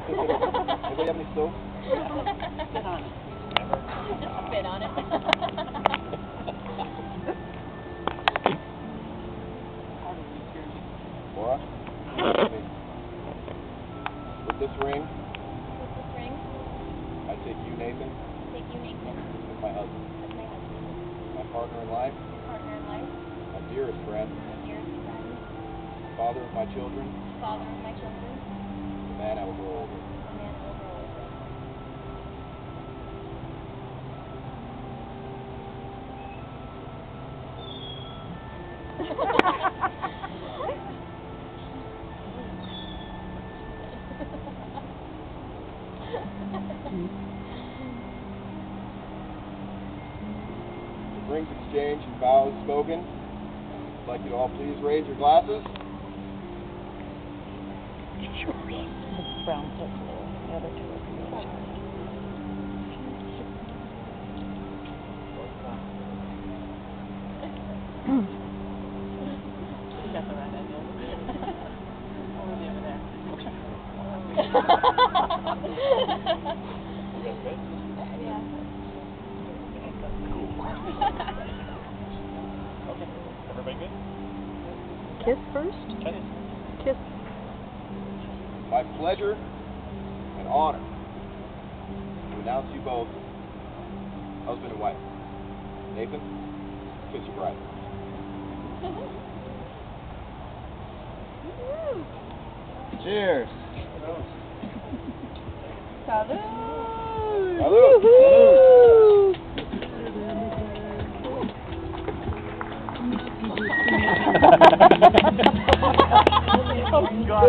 Anybody have any soap? Spit on it. Spit on it. Laura? With this ring, With this ring, I take you, Nathan, take you, Nathan, as my husband, as my husband, my partner in life, my partner in life, my dearest friend, my dearest friend, father of my children, father of my children, the man I will grow old with. the man I will grow old with. With rings exchanged and vows spoken, I'd like you to all please raise your glasses. Brown pencil. The other two are blue. You got the right idea. Over the other there. Yeah. Okay. Everybody good? Kiss first? Kiss. My pleasure and honor to announce you both husband and wife. Nathan, kiss your bride. Cheers. Salud. Salud. Oh God!